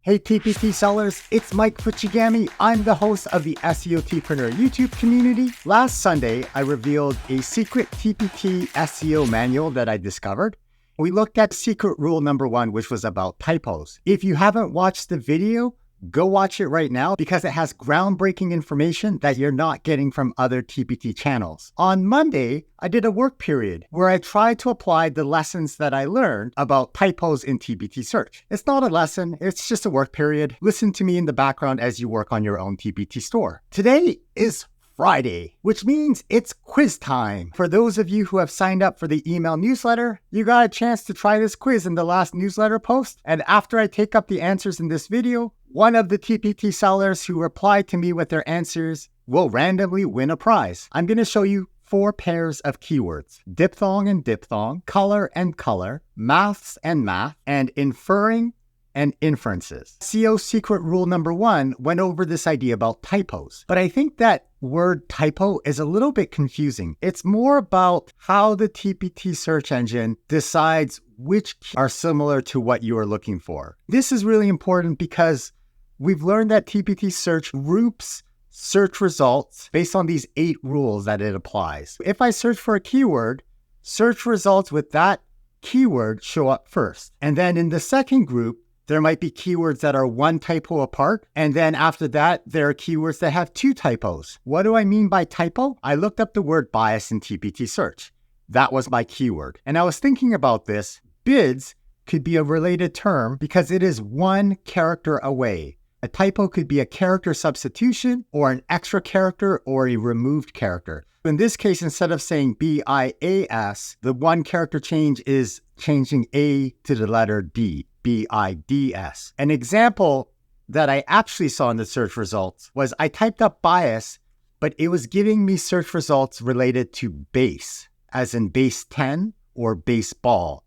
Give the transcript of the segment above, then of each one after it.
Hey TPT sellers, it's Mike Fuchigami. I'm the host of the SEOTpreneur YouTube community. Last Sunday, I revealed a secret TPT SEO manual that I discovered. We looked at secret rule number 1, which was about typos. If you haven't watched the video, go watch it right now because it has groundbreaking information that you're not getting from other TPT channels. On Monday, I did a work period where I tried to apply the lessons that I learned about typos in TPT search. It's not a lesson, it's just a work period. Listen to me in the background as you work on your own TPT store. Today is Friday, which means it's quiz time. For those of you who have signed up for the email newsletter, you got a chance to try this quiz in the last newsletter post. And after I take up the answers in this video, one of the TPT sellers who replied to me with their answers will randomly win a prize. I'm going to show you 4 pairs of keywords: diphthong and diphthong, color and color, maths and math, and inferring and inferences. SEO secret rule number 1 went over this idea about typos, but I think that word typo is a little bit confusing. It's more about how the TPT search engine decides which are similar to what you are looking for. This is really important because we've learned that TPT search groups search results based on these 8 rules that it applies. If I search for a keyword, search results with that keyword show up first. And then in the second group, there might be keywords that are 1 typo apart. And then after that, there are keywords that have 2 typos. What do I mean by typo? I looked up the word bias in TPT search. That was my keyword. And I was thinking about this. Bids could be a related term because it is 1 character away. A typo could be a character substitution or an extra character or a removed character. In this case, instead of saying B-I-A-S, the 1 character change is changing A to the letter D, B-I-D-S. An example that I actually saw in the search results was I typed up bias, but it was giving me search results related to base, as in base 10 or baseball.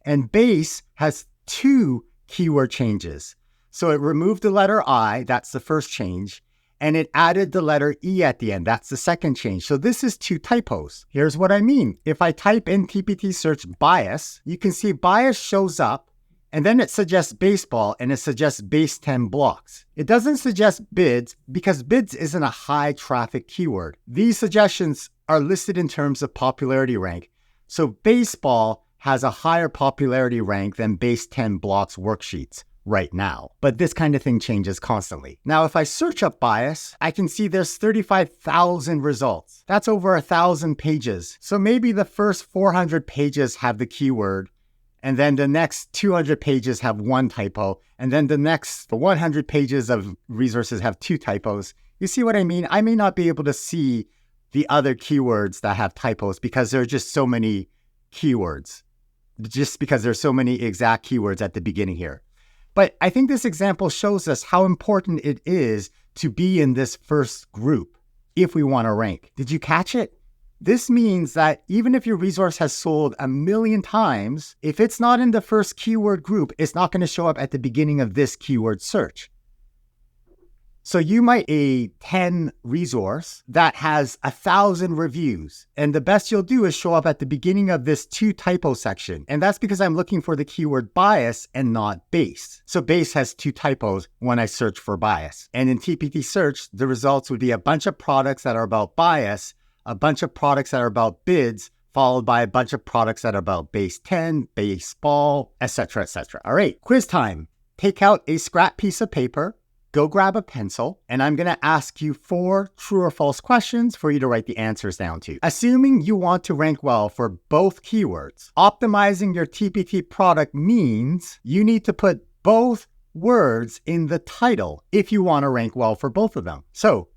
And base has 2 keyword changes. So it removed the letter I, that's the first change, and it added the letter E at the end. That's the second change. So this is 2 typos. Here's what I mean. If I type in TPT search bias, you can see bias shows up, and then it suggests baseball, and it suggests base 10 blocks. It doesn't suggest bids because bids isn't a high traffic keyword. These suggestions are listed in terms of popularity rank. So baseball has a higher popularity rank than base 10 blocks worksheets right now. But this kind of thing changes constantly. Now, if I search up bias, I can see there's 35,000 results. That's over 1,000 pages. So maybe the first 400 pages have the keyword, and then the next 200 pages have 1 typo, and then the next 100 pages of resources have 2 typos. You see what I mean? I may not be able to see the other keywords that have typos because there are just so many keywords, just because there's so many exact keywords at the beginning here. But I think this example shows us how important it is to be in this first group if we want to rank. Did you catch it? This means that even if your resource has sold 1,000,000 times, if it's not in the first keyword group, it's not going to show up at the beginning of this keyword search. So you might a 10 resource that has 1,000 reviews, and the best you'll do is show up at the beginning of this 2 typo section. And that's because I'm looking for the keyword bias and not base. So base has 2 typos when I search for bias. And in TPT search, the results would be a bunch of products that are about bias, a bunch of products that are about bids, followed by a bunch of products that are about base 10, baseball, etc., etc. All right, quiz time. Take out a scrap piece of paper. Go grab a pencil, and I'm going to ask you 4 true or false questions for you to write the answers down to. Assuming you want to rank well for both keywords, optimizing your TPT product means you need to put both words in the title if you want to rank well for both of them. So,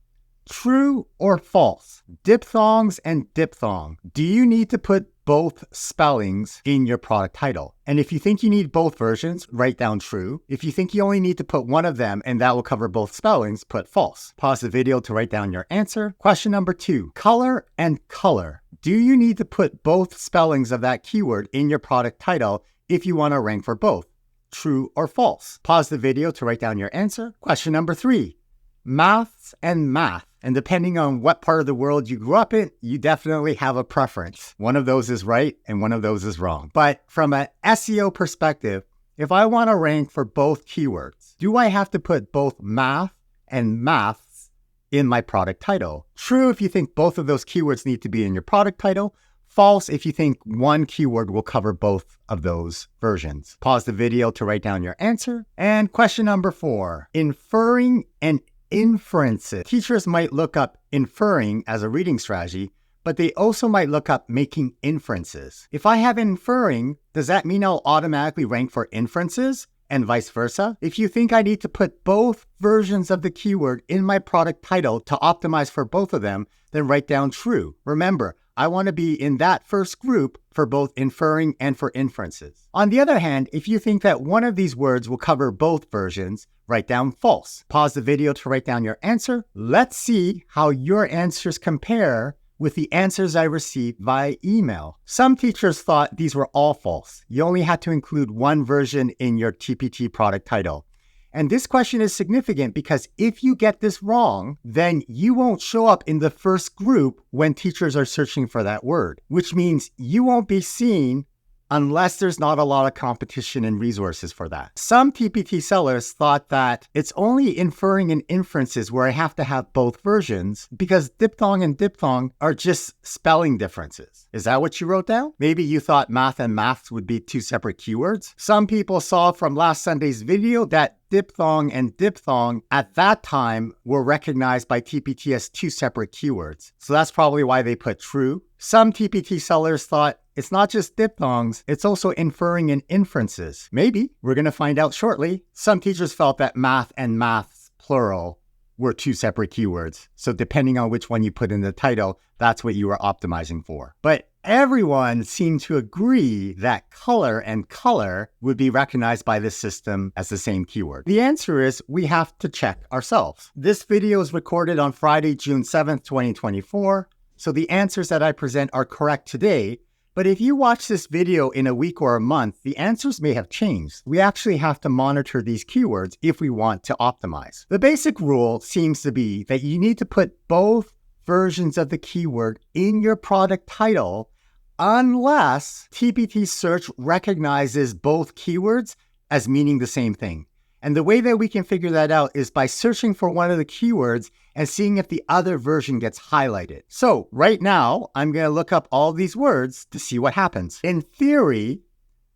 true or false? Diphthongs and diphthong. Do you need to put both spellings in your product title? And if you think you need both versions, write down true. If you think you only need to put one of them and that will cover both spellings, put false. Pause the video to write down your answer. Question number 2, color and color. Do you need to put both spellings of that keyword in your product title if you want to rank for both? True or false? Pause the video to write down your answer. Question number 3, maths and math. And depending on what part of the world you grew up in, you definitely have a preference. One of those is right and one of those is wrong. But from an SEO perspective, If I want to rank for both keywords, do I have to put both math and maths in my product title? True if you think both of those keywords need to be in your product title. False if you think one keyword will cover both of those versions. Pause the video to write down your answer. And question number 4, inferring and inferences. Teachers might look up inferring as a reading strategy, but they also might look up making inferences. If I have inferring, does that mean I'll automatically rank for inferences and vice versa? If you think I need to put both versions of the keyword in my product title to optimize for both of them, then write down true. Remember, I want to be in that first group for both inferring and for inferences. On the other hand, if you think that one of these words will cover both versions, write down false. Pause the video to write down your answer. Let's see how your answers compare with the answers I received via email. Some teachers thought these were all false. You only had to include one version in your TPT product title. And this question is significant because if you get this wrong, then you won't show up in the first group when teachers are searching for that word, which means you won't be seen unless there's not a lot of competition and resources for that. Some TPT sellers thought that it's only inferring and inferences where I have to have both versions because diphthong and diphthong are just spelling differences. Is that what you wrote down? Maybe you thought math and maths would be two separate keywords. Some people saw from last Sunday's video that diphthong and diphthong at that time were recognized by TPT as two separate keywords. So that's probably why they put true. Some TPT sellers thought it's not just diphthongs, it's also inferring and inferences. Maybe. We're going to find out shortly. Some teachers felt that math and maths, plural, were two separate keywords. So depending on which one you put in the title, that's what you were optimizing for. But everyone seemed to agree that color and color would be recognized by this system as the same keyword. The answer is we have to check ourselves. This video is recorded on Friday, June 7th, 2024. So the answers that I present are correct today. But if you watch this video in a week or a month, the answers may have changed. We actually have to monitor these keywords if we want to optimize. The basic rule seems to be that you need to put both versions of the keyword in your product title unless TPT search recognizes both keywords as meaning the same thing. And the way that we can figure that out is by searching for one of the keywords and seeing if the other version gets highlighted. So right now, I'm going to look up all these words to see what happens. In theory,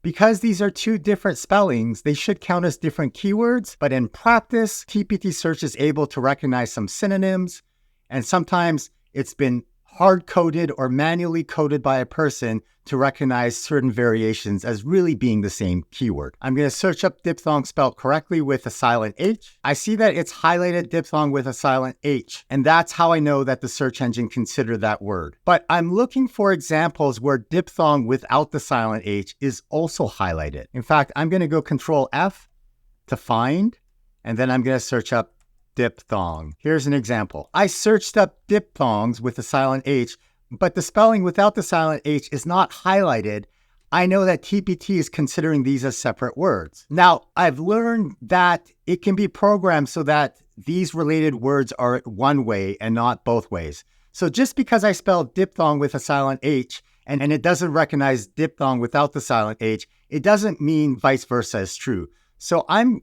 because these are two different spellings, they should count as different keywords. But in practice, TPT search is able to recognize some synonyms. And sometimes it's been hard-coded or manually coded by a person to recognize certain variations as really being the same keyword. I'm going to search up diphthong spelled correctly with a silent H. I see that it's highlighted diphthong with a silent H, and that's how I know that the search engine considered that word. But I'm looking for examples where diphthong without the silent H is also highlighted. In fact, I'm going to go Control F to find, and then I'm going to search up diphthong. Here's an example. I searched up diphthongs with a silent H, but the spelling without the silent H is not highlighted. I know that TPT is considering these as separate words. Now, I've learned that it can be programmed so that these related words are one way and not both ways. So just because I spelled diphthong with a silent H and it doesn't recognize diphthong without the silent H, it doesn't mean vice versa is true. So I'm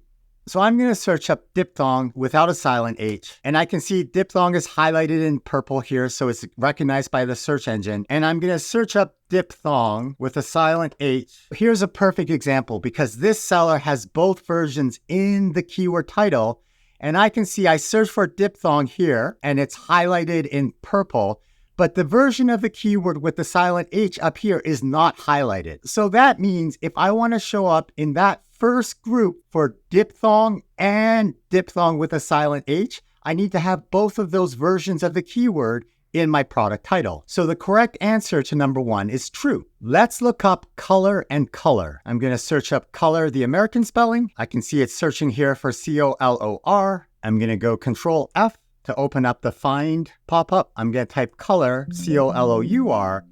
going to search up diphthong without a silent H, and I can see diphthong is highlighted in purple here, so it's recognized by the search engine. And I'm going to search up diphthong with a silent H. Here's a perfect example because this seller has both versions in the keyword title, and I can see I search for diphthong here, and it's highlighted in purple, but the version of the keyword with the silent H up here is not highlighted. So that means if I want to show up in that first group for diphthong and diphthong with a silent H, I need to have both of those versions of the keyword in my product title. So the correct answer to number 1 is true. Let's look up color and color. I'm going to search up color, the American spelling. I can see it's searching here for C-O-L-O-R. I'm going to go Control F to open up the find pop-up. I'm going to type color, C-O-L-O-U-R.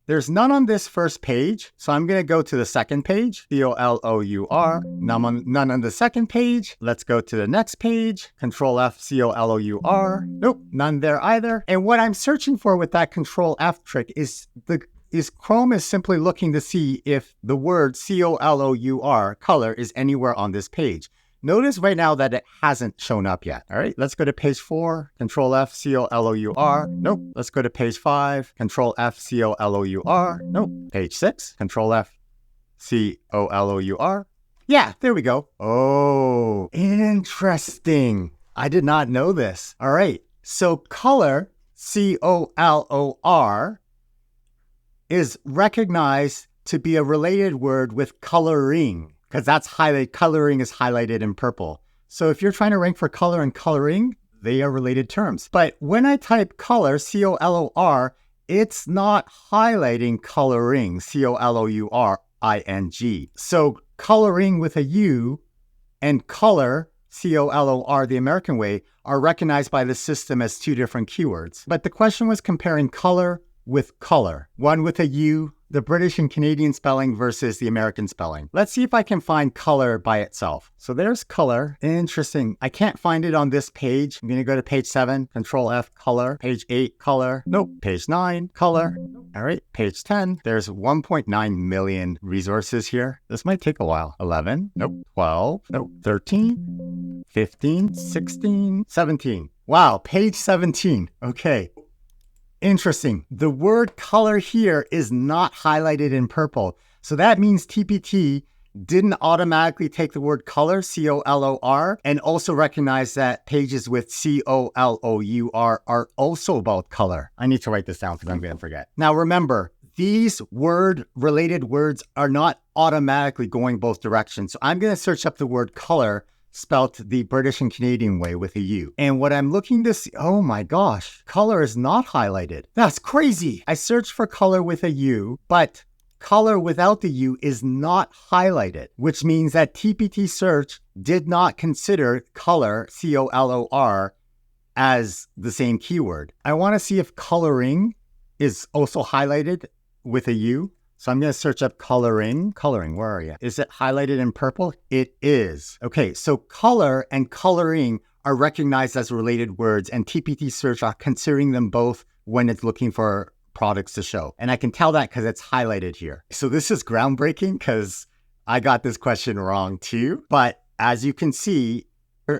There's none on this first page, so I'm going to go to the second page, C-O-L-O-U-R, none on the second page. Let's go to the next page, Control F, C-O-L-O-U-R. Nope, none there either. And what I'm searching for with that Control F trick is is Chrome is simply looking to see if the word COLOUR, color, is anywhere on this page. Notice right now that it hasn't shown up yet. All right, let's go to page 4, Control F, COLOUR. Nope. Let's go to page 5, Control F, COLOUR. Nope. Page 6, Control F, COLOUR. Yeah, there we go. Oh, interesting. I did not know this. All right, so color, COLOR, is recognized to be a related word with coloring, because that's highlighted. Coloring is highlighted in purple. So if you're trying to rank for color and coloring, they are related terms. But when I type color, COLOR, it's not highlighting coloring, COLOURING. So coloring with a U and color, COLOR, the American way, are recognized by the system as two different keywords. But the question was comparing color with color, one with a U, the British and Canadian spelling versus the American spelling. Let's see if I can find color by itself. So there's color. Interesting. I can't find it on this page. I'm going to go to page 7, Control F, color. Page 8, color. Nope. Page 9, color. All right. Page 10. There's 1.9 million resources here. This might take a while. 11. Nope. 12. Nope. 13. 15. 16. 17. Wow. Page 17. Okay. Interesting. The word color here is not highlighted in purple. So that means TPT didn't automatically take the word color, COLOR, and also recognize that pages with COLOUR are also about color. I need to write this down because I'm going to forget. Now remember, these related words are not automatically going both directions. So I'm going to search up the word color spelt the British and Canadian way with a U. And what I'm looking to see, oh my gosh, color is not highlighted. That's crazy. I searched for color with a U, but color without the U is not highlighted, which means that TPT search did not consider color, COLOR, as the same keyword. I want to see if coloring is also highlighted with a U. So I'm going to search up coloring. Coloring, where are you? Is it highlighted in purple? It is. Okay, so color and coloring are recognized as related words, and TPT search are considering them both when it's looking for products to show. And I can tell that because it's highlighted here. So this is groundbreaking because I got this question wrong too. But as you can see,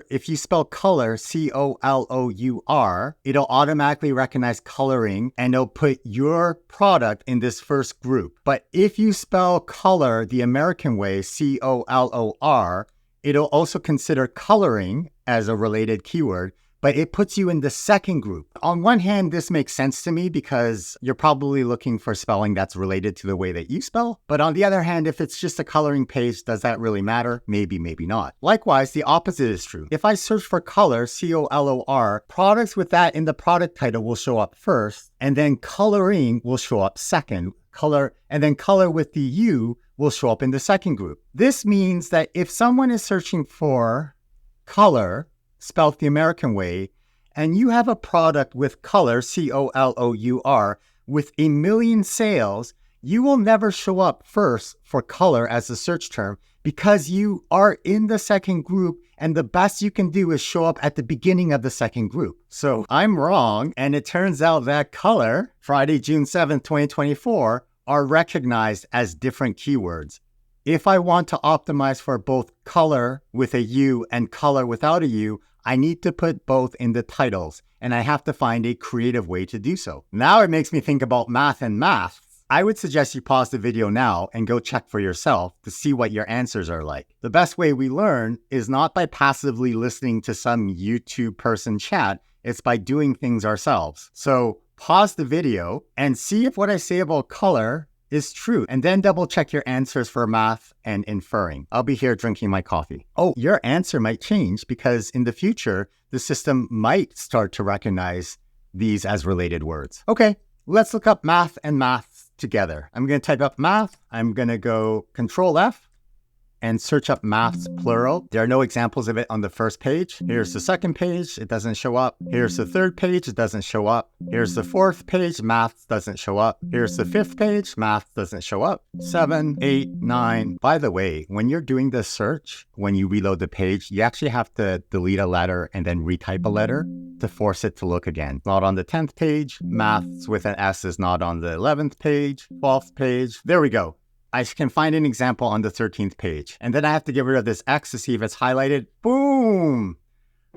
if you spell color, COLOUR, it'll automatically recognize coloring and it'll put your product in this first group. But if you spell color the American way, COLOR, it'll also consider coloring as a related keyword, but it puts you in the second group. On one hand, this makes sense to me because you're probably looking for spelling that's related to the way that you spell. But on the other hand, if it's just a coloring page, does that really matter? Maybe, maybe not. Likewise, the opposite is true. If I search for color, COLOR, products with that in the product title will show up first, and then coloring will show up second. Color with the U will show up in the second group. This means that if someone is searching for color, spelled the American way, and you have a product with color, COLOUR, with 1 million sales, you will never show up first for color as a search term because you are in the second group, and the best you can do is show up at the beginning of the second group. So I'm wrong, and it turns out that color, Friday, June 7th, 2024, are recognized as different keywords. If I want to optimize for both color with a U and color without a U, I need to put both in the titles, and I have to find a creative way to do so. Now it makes me think about math and math. I would suggest you pause the video now and go check for yourself to see what your answers are like. The best way we learn is not by passively listening to some YouTube person chat, it's by doing things ourselves. So pause the video and see if what I say about color is true, and then double check your answers for math and inferring. I'll be here drinking my coffee. Oh, your answer might change because in the future, the system might start to recognize these as related words. Okay, let's look up math and maths together. I'm going to type up math. I'm going to go Control F and search up maths plural. There are no examples of it on the first page. Here's the second page, it doesn't show up. Here's the third page, it doesn't show up. Here's the fourth page, maths doesn't show up. Here's the fifth page, maths doesn't show up. 7, 8, 9. By the way, when you're doing this search, when you reload the page, you actually have to delete a letter and then retype a letter. to force it to look again. Not on the 10th page. Maths with an S is not on the 11th page, 12th page. There we go. I can find an example on the 13th page. And then I have to get rid of this X to see if it's highlighted. Boom!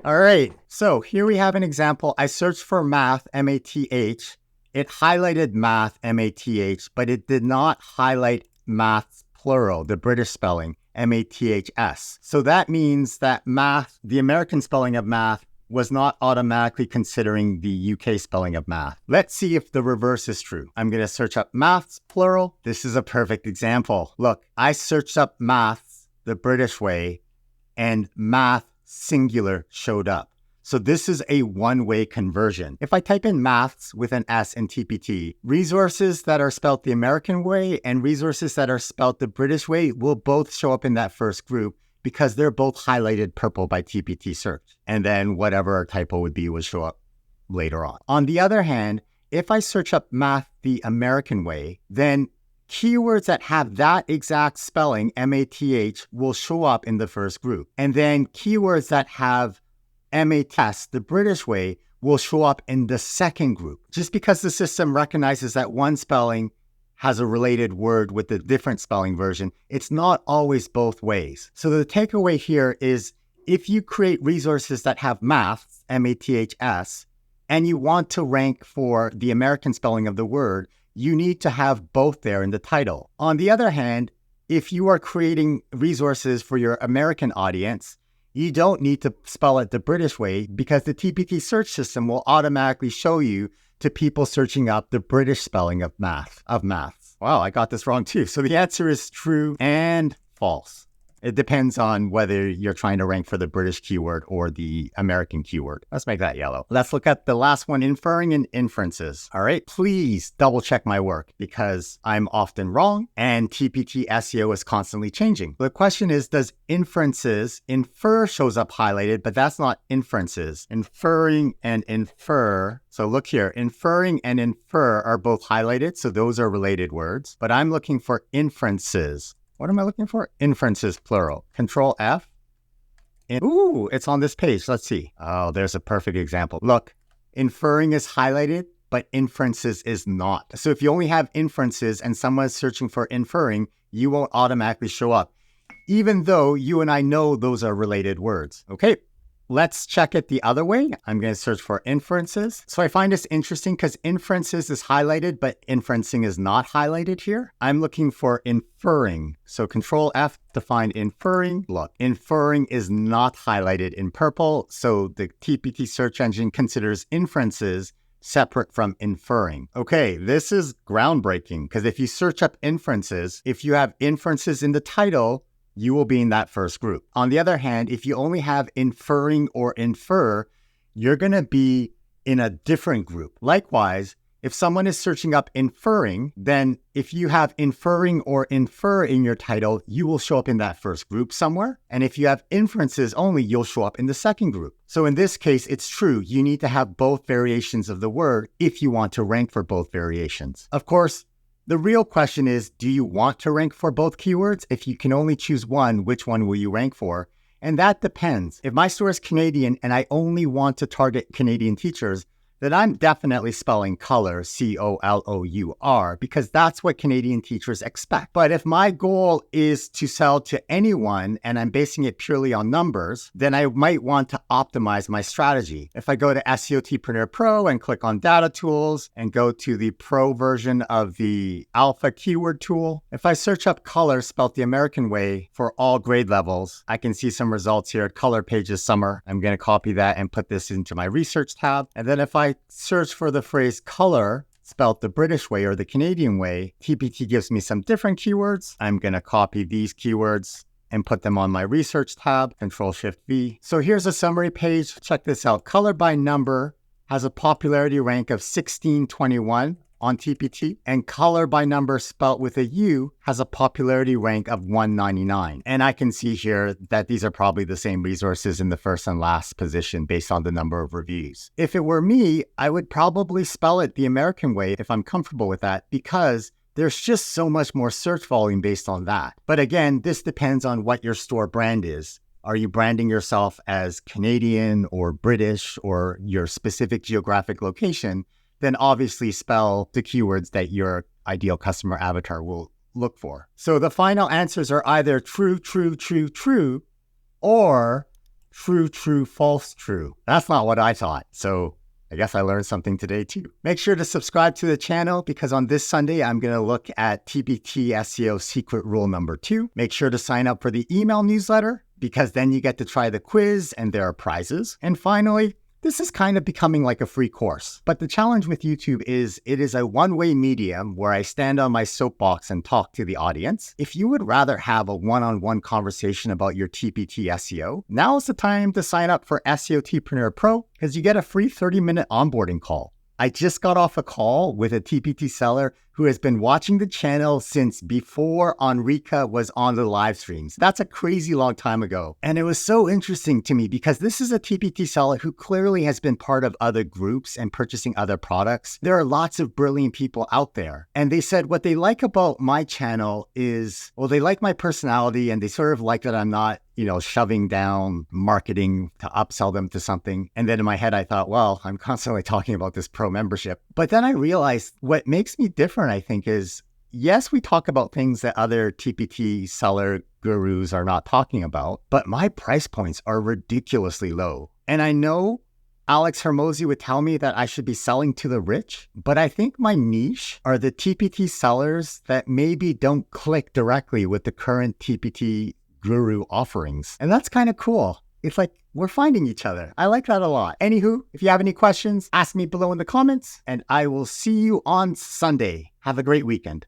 All right, so here we have an example. I searched for math, M-A-T-H. It highlighted math, M-A-T-H, but it did not highlight maths plural, the British spelling, M-A-T-H-S. So that means that math, the American spelling of math, was not automatically considering the UK spelling of math. Let's see if the reverse is true. I'm going to search up maths plural. This is a perfect example. Look, I searched up maths the British way and math singular showed up. So this is a one-way conversion. If I type in maths with an S in TPT, resources that are spelled the American way and resources that are spelled the British way will both show up in that first group because they're both highlighted purple by TPT search. And then whatever our typo would be will show up later on. On the other hand, if I search up math the American way, then keywords that have that exact spelling, M-A-T-H, will show up in the first group. And then keywords that have M-A-T-S, the British way, will show up in the second group. Just because the system recognizes that one spelling has a related word with a different spelling version, it's not always both ways. So the takeaway here is if you create resources that have maths, M-A-T-H-S, and you want to rank for the American spelling of the word, you need to have both there in the title. On the other hand, if you are creating resources for your American audience, you don't need to spell it the British way because the TPT search system will automatically show you to people searching up the British spelling of maths. Wow, I got this wrong too. So the answer is true and false. It depends on whether you're trying to rank for the British keyword or the American keyword. Let's make that yellow. Let's look at the last one, inferring and inferences. All right, please double check my work because I'm often wrong and TPT SEO is constantly changing. The question is, does inferences, infer shows up highlighted, but that's not inferences. Inferring and infer. So look here, inferring and infer are both highlighted. So those are related words, but I'm looking for inferences. What am I looking for? Inferences, plural. Control F. Ooh, it's on this page. Let's see. Oh, there's a perfect example. Look, inferring is highlighted, but inferences is not. So if you only have inferences and someone's searching for inferring, you won't automatically show up, even though you and I know those are related words. Okay, let's check it the other way. I'm going to search for inferences. So I find this interesting because inferences is highlighted, but inferencing is not highlighted here. I'm looking for inferring. So Control F to find inferring. Look, inferring is not highlighted in purple. So the TPT search engine considers inferences separate from inferring. Okay, this is groundbreaking because if you search up inferences, if you have inferences in the title, you will be in that first group. On the other hand, if you only have inferring or infer, you're going to be in a different group. Likewise, if someone is searching up inferring, then if you have inferring or infer in your title, you will show up in that first group somewhere. And if you have inferences only, you'll show up in the second group. So in this case, it's true. You need to have both variations of the word if you want to rank for both variations. Of course, the real question is, do you want to rank for both keywords? If you can only choose one, which one will you rank for? And that depends. If my store is Canadian and I only want to target Canadian teachers, then I'm definitely spelling color, C-O-L-O-U-R, because that's what Canadian teachers expect. But if my goal is to sell to anyone and I'm basing it purely on numbers, then I might want to optimize my strategy. If I go to SEOTpreneur Pro and click on data tools and go to the pro version of the alpha keyword tool, if I search up color spelled the American way for all grade levels, I can see some results here. Color pages summer. I'm going to copy that and put this into my research tab. And then if I search for the phrase color spelled the British way or the Canadian way, TPT gives me some different keywords. I'm going to copy these keywords and put them on my research tab, Control-Shift-V. So here's a summary page. Check this out. Color by number has a popularity rank of 1621 on TPT, and color by number spelt with a U has a popularity rank of 199. And I can see here that these are probably the same resources in the first and last position based on the number of reviews. If it were me, I would probably spell it the American way if I'm comfortable with that, because there's just so much more search volume based on that. But again, this depends on what your store brand is. Are you branding yourself as Canadian or British or your specific geographic location? Then obviously spell the keywords that your ideal customer avatar will look for. So the final answers are either true, true, true, true, or true, true, false, true. That's not what I thought. So I guess I learned something today too. Make sure to subscribe to the channel because on this Sunday, I'm going to look at TPT SEO secret rule number 2. Make sure to sign up for the email newsletter because then you get to try the quiz and there are prizes. And finally, this is kind of becoming like a free course. But the challenge with YouTube is it is a one-way medium where I stand on my soapbox and talk to the audience. If you would rather have a one-on-one conversation about your TPT SEO, now is the time to sign up for SEOTpreneur Pro because you get a free 30-minute onboarding call. I just got off a call with a TPT seller who has been watching the channel since before Enrica was on the live streams. That's a crazy long time ago. And it was so interesting to me because this is a TPT seller who clearly has been part of other groups and purchasing other products. There are lots of brilliant people out there. And they said what they like about my channel is, well, they like my personality and they sort of like that I'm not shoving down marketing to upsell them to something. And then in my head, I thought, well, I'm constantly talking about this pro membership. But then I realized what makes me different, I think, is yes, we talk about things that other TPT seller gurus are not talking about, but my price points are ridiculously low. And I know Alex Hermosi would tell me that I should be selling to the rich, but I think my niche are the TPT sellers that maybe don't click directly with the current TPT guru offerings. And that's kind of cool. It's like we're finding each other. I like that a lot. Anywho, if you have any questions, ask me below in the comments and I will see you on Sunday. Have a great weekend.